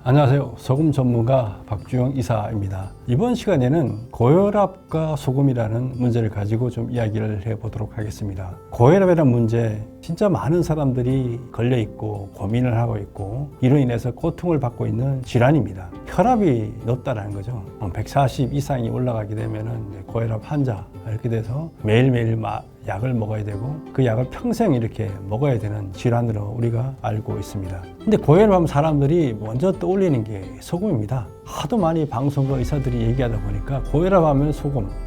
안녕하세요. 소금 전문가 박주영 이사입니다. 이번 시간에는 고혈압과 소금이라는 문제를 가지고 좀 이야기를 해보도록 하겠습니다. 고혈압이라는 문제 진짜 많은 사람들이 걸려 있고 고민을 하고 있고 이로 인해서 고통을 받고 있는 질환입니다. 혈압이 높다라는 거죠. 140 이상이 올라가게 되면은 고혈압 환자 이렇게 돼서 매일매일 약을 먹어야 되고 그 약을 평생 이렇게 먹어야 되는 질환으로 우리가 알고 있습니다. 근데 고혈압 사람들이 먼저 떠올리는 게 소금입니다. 하도 많이 방송과 의사들이 얘기하다 보니까 고혈압 하면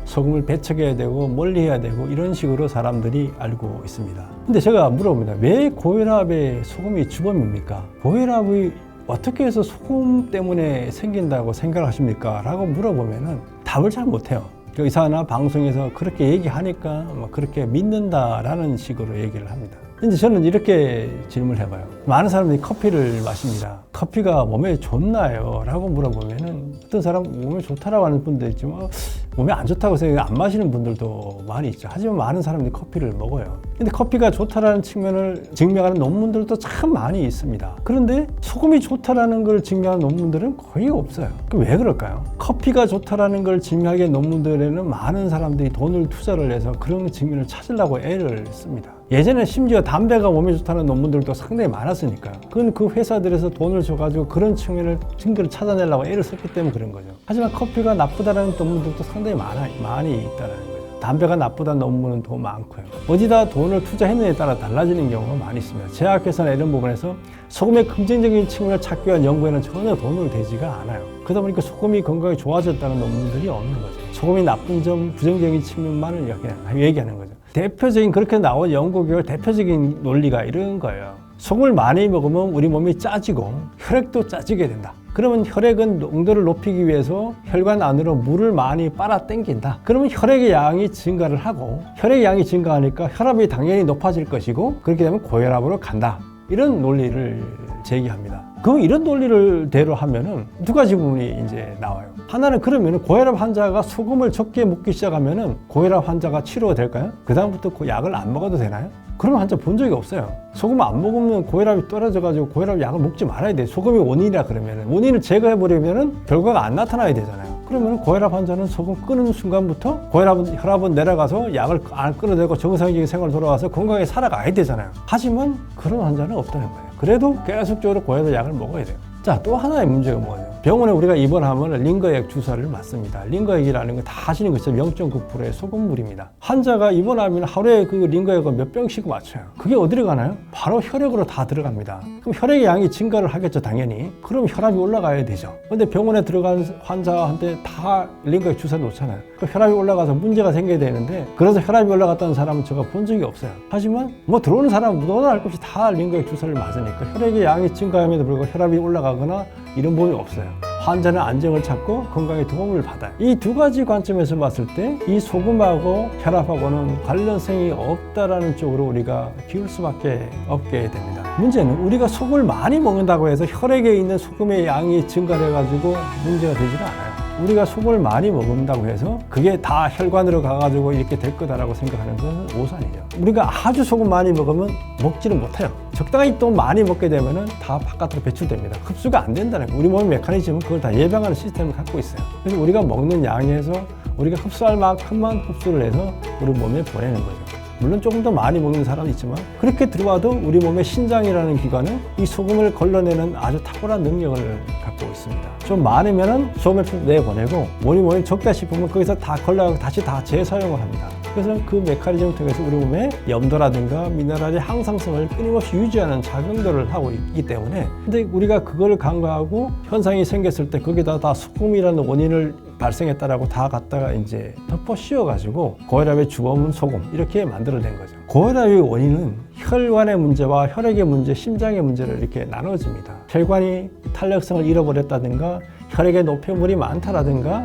소금을 배척해야 되고 멀리해야 되고 이런 식으로 사람들이 알고 있습니다. 근데 제가 물어봅니다. 왜 고혈압에 소금이 주범입니까? 고혈압이 어떻게 해서 소금 때문에 생긴다고 생각하십니까? 라고 물어보면은 답을 잘 못해요. 의사나 방송에서 그렇게 얘기하니까 그렇게 믿는다라는 식으로 얘기를 합니다. 근데 저는 이렇게 질문을 해봐요. 많은 사람들이 커피를 마십니다. 커피가 몸에 좋나요? 라고 물어보면은 어떤 사람 몸에 좋다라고 하는 분도 있지만 몸에 안 좋다고 생각해 안 마시는 분들도 많이 있죠. 하지만 많은 사람들이 커피를 먹어요. 근데 커피가 좋다라는 측면을 증명하는 논문들도 참 많이 있습니다. 그런데 소금이 좋다라는 걸 증명하는 논문들은 거의 없어요. 왜 그럴까요? 커피가 좋다라는 걸 증명하기 논문들에는 많은 사람들이 돈을 투자를 해서 그런 증명을 찾으려고 애를 씁니다. 예전에 심지어 담배가 몸에 좋다는 논문들도 상당히 많았으니까요. 그건 그 회사들에서 돈을 줘가지고 그런 증거를 찾아내려고 애를 썼기 때문에 그런 거죠. 하지만 커피가 나쁘다는 논문들도 상당히 많이 있다는 거죠. 담배가 나쁘다는 논문은 더 많고요. 어디다 돈을 투자했느냐에 따라 달라지는 경우가 많이 있습니다. 제약회사나 이런 부분에서 소금의 긍정적인 측면을 찾기 위한 연구에는 전혀 돈을 대지가 않아요. 그러다 보니까 소금이 건강에 좋아졌다는 논문들이 없는 거죠. 소금이 나쁜 점, 부정적인 측면만을 얘기하는 거죠. 대표적인 그렇게 나온 연구 결과 대표적인 논리가 이런 거예요. 소금을 많이 먹으면 우리 몸이 짜지고 혈액도 짜지게 된다. 그러면 혈액은 농도를 높이기 위해서 혈관 안으로 물을 많이 빨아당긴다. 그러면 혈액의 양이 증가를 하고 혈액의 양이 증가하니까 혈압이 당연히 높아질 것이고 그렇게 되면 고혈압으로 간다. 이런 논리를 제기합니다. 그럼 이런 논리를 대로 하면은 두 가지 부분이 이제 나와요. 하나는 그러면은 고혈압 환자가 소금을 적게 먹기 시작하면은 고혈압 환자가 치료가 될까요? 그다음부터 그 약을 안 먹어도 되나요? 그런 환자 본 적이 없어요. 소금 안 먹으면 고혈압이 떨어져가지고 고혈압 약을 먹지 말아야 돼요. 소금이 원인이라 그러면은 원인을 제거해버리면은 결과가 안 나타나야 되잖아요. 그러면 고혈압 환자는 소금 끊는 순간부터 혈압은 내려가서 약을 안 끊어내고 정상적인 생활로 돌아와서 건강하게 살아가야 되잖아요. 하지만 그런 환자는 없다는 거예요. 그래도 계속적으로 고혈압 약을 먹어야 돼요. 자, 또 하나의 문제가 뭐예요? 병원에 우리가 입원하면 링거액 주사를 맞습니다. 링거액이라는 거 다 아시는 것이죠. 0.9%의 소금물입니다. 환자가 입원하면 하루에 그 링거액을 몇 병씩 맞춰요. 그게 어디로 가나요? 바로 혈액으로 다 들어갑니다. 그럼 혈액의 양이 증가를 하겠죠, 당연히. 그럼 혈압이 올라가야 되죠. 근데 병원에 들어간 환자한테 다 링거액 주사를 놓잖아요. 그 혈압이 올라가서 문제가 생겨야 되는데 그래서 혈압이 올라갔다는 사람은 제가 본 적이 없어요. 하지만 들어오는 사람은 너나 알 것 없이 다 링거액 주사를 맞으니까 혈액의 양이 증가함에도 불구하고 혈압이 올라가거나 이런 부분이 없어요. 환자는 안정을 찾고 건강에 도움을 받아요. 이 두 가지 관점에서 봤을 때 이 소금하고 혈압하고는 관련성이 없다라는 쪽으로 우리가 기울 수밖에 없게 됩니다. 문제는 우리가 소금을 많이 먹는다고 해서 혈액에 있는 소금의 양이 증가해가지고 문제가 되지가 않아요. 우리가 소금을 많이 먹는다고 해서 그게 다 혈관으로 가가지고 이렇게 될 거다라고 생각하는 것은 오산이죠. 우리가 아주 소금 많이 먹으면 먹지는 못해요. 적당히 또 많이 먹게 되면은 다 바깥으로 배출됩니다. 흡수가 안 된다는 거예요. 우리 몸의 메커니즘은 그걸 다 예방하는 시스템을 갖고 있어요. 그래서 우리가 먹는 양에서 우리가 흡수할 만큼만 흡수를 해서 우리 몸에 보내는 거죠. 물론 조금 더 많이 먹는 사람은 있지만 그렇게 들어와도 우리 몸의 신장이라는 기관은 이 소금을 걸러내는 아주 탁월한 능력을 갖고 있습니다. 좀 많으면 소금을 내보내고 우리 몸에 적다 싶으면 거기서 다 걸러가고 다시 다 재사용을 합니다. 그래서 그 메커니즘을 통해서 우리 몸에 염도라든가 미네랄의 항상성을 끊임없이 유지하는 작용들을 하고 있기 때문에 근데 우리가 그걸 간과하고 현상이 생겼을 때 거기다 다 소금이라는 원인을 발생했다라고 다 갖다가 이제 덮어 씌워가지고 고혈압의 주범은 소금 이렇게 만들어낸 거죠. 고혈압의 원인은 혈관의 문제와 혈액의 문제, 심장의 문제를 이렇게 나눠집니다. 혈관이 탄력성을 잃어버렸다든가 혈액에 노폐물이 많다라든가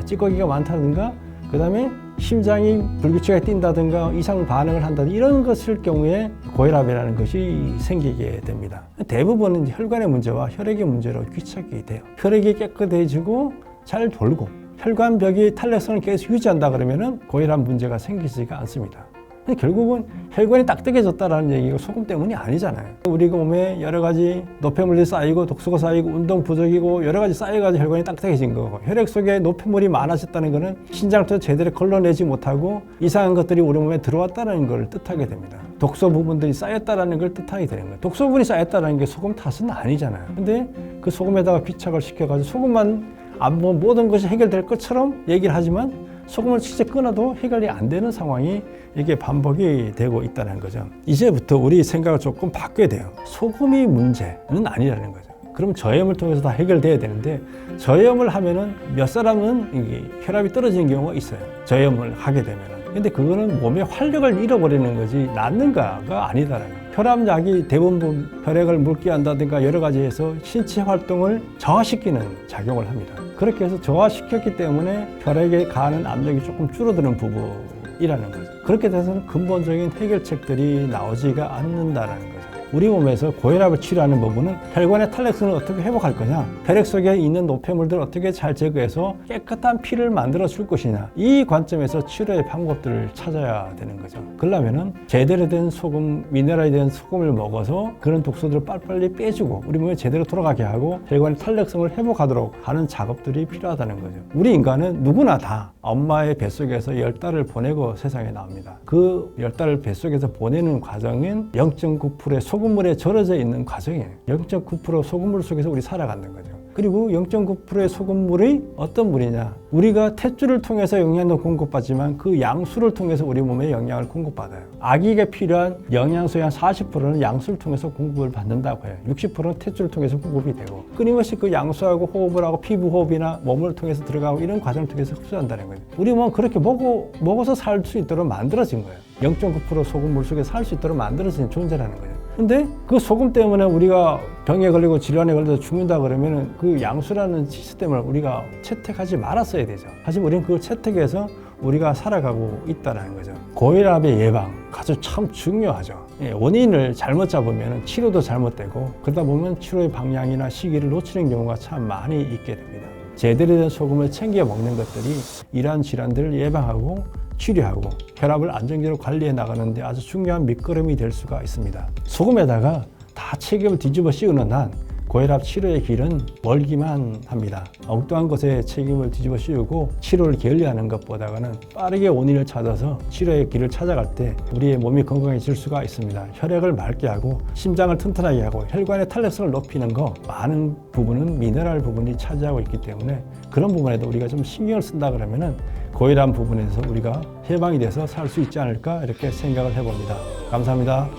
찌꺼기가 많다든가 그 다음에 심장이 불규칙하게 뛴다든가 이상 반응을 한다든가 이런 것일 경우에 고혈압이라는 것이 생기게 됩니다. 대부분은 혈관의 문제와 혈액의 문제로 귀착이 돼요. 혈액이 깨끗해지고 잘 돌고 혈관벽이 탄력성을 계속 유지한다 그러면은 고혈압 문제가 생기지가 않습니다. 근데 결국은 혈관이 딱딱해졌다라는 얘기가 소금 때문이 아니잖아요. 우리 몸에 여러 가지 노폐물이 쌓이고 독소가 쌓이고 운동 부족이고 여러 가지 쌓여가지고 혈관이 딱딱해진 거고, 혈액 속에 노폐물이 많아졌다는 것은 신장부터 제대로 걸러내지 못하고 이상한 것들이 우리 몸에 들어왔다는 걸 뜻하게 됩니다. 독소 부분들이 쌓였다는 걸 뜻하게 되는 거예요. 독소 부분이 쌓였다는 게 소금 탓은 아니잖아요. 근데 그 소금에다가 귀착을 시켜가지고 소금만 안 보면 모든 것이 해결될 것처럼 얘기를 하지만 소금을 진짜 끊어도 해결이 안 되는 상황이 이게 반복이 되고 있다는 거죠. 이제부터 우리 생각을 조금 바꿔야 돼요. 소금이 문제는 아니라는 거죠. 그럼 저염을 통해서 다 해결돼야 되는데, 저염을 하면은 몇 사람은 이게 혈압이 떨어지는 경우가 있어요. 저염을 하게 되면은. 근데 그거는 몸의 활력을 잃어버리는 거지 낫는가가 아니다라는 거예요. 혈압약이 대부분 혈액을 묽게 한다든가 여러 가지 해서 신체 활동을 저하시키는 작용을 합니다. 그렇게 해서 저하시켰기 때문에 혈액에 가는 압력이 조금 줄어드는 부분이라는 거죠. 그렇게 돼서는 근본적인 해결책들이 나오지가 않는다라는 거죠. 우리 몸에서 고혈압을 치료하는 부분은 혈관의 탄력성을 어떻게 회복할 거냐, 혈액 속에 있는 노폐물들을 어떻게 잘 제거해서 깨끗한 피를 만들어 줄 것이냐, 이 관점에서 치료의 방법들을 찾아야 되는 거죠. 그러려면은 제대로 된 소금, 미네랄이 된 소금을 먹어서 그런 독소들을 빨리빨리 빼주고 우리 몸에 제대로 돌아가게 하고 혈관의 탄력성을 회복하도록 하는 작업들이 필요하다는 거죠. 우리 인간은 누구나 다 엄마의 뱃속에서 10달을 보내고 세상에 나옵니다. 그 10달을 뱃속에서 보내는 과정은 0.9%의 소금물에 절여져 있는 과정이에요. 0.9% 소금물 속에서 우리 살아가는 거죠. 그리고 0.9%의 소금물이 어떤 물이냐, 우리가 탯줄을 통해서 영양도 공급받지만 그 양수를 통해서 우리 몸에 영양을 공급받아요. 아기가 필요한 영양소의 한 40%는 양수를 통해서 공급을 받는다고 해요. 60%는 탯줄을 통해서 공급이 되고, 끊임없이 그 양수하고 호흡을 하고 피부 호흡이나 몸을 통해서 들어가고 이런 과정을 통해서 흡수한다는 거예요. 우리 몸은 그렇게 먹어서 살 수 있도록 만들어진 거예요. 0.9% 소금물 속에 살 수 있도록 만들어진 존재라는 거예요. 근데 그 소금 때문에 우리가 병에 걸리고 질환에 걸려서 죽는다 그러면은 그 양수라는 시스템을 우리가 채택하지 말았어야 되죠. 하지만 우리는 그걸 채택해서 우리가 살아가고 있다는 거죠. 고혈압의 예방 아주 참 중요하죠. 원인을 잘못 잡으면 치료도 잘못되고, 그러다 보면 치료의 방향이나 시기를 놓치는 경우가 참 많이 있게 됩니다. 제대로 된 소금을 챙겨 먹는 것들이 이러한 질환들을 예방하고 치료하고 혈압을 안정적으로 관리해 나가는데 아주 중요한 밑거름이 될 수가 있습니다. 소금에다가 다 책임을 뒤집어 씌우는 한 고혈압 치료의 길은 멀기만 합니다. 엉뚱한 것에 책임을 뒤집어 씌우고 치료를 게을리하는 것보다는 빠르게 원인을 찾아서 치료의 길을 찾아갈 때 우리의 몸이 건강해질 수가 있습니다. 혈액을 맑게 하고 심장을 튼튼하게 하고 혈관의 탄력성을 높이는 거, 많은 부분은 미네랄 부분이 차지하고 있기 때문에 그런 부분에도 우리가 좀 신경을 쓴다 그러면은 고혈압 부분에서 우리가 해방이 돼서 살 수 있지 않을까 이렇게 생각을 해봅니다. 감사합니다.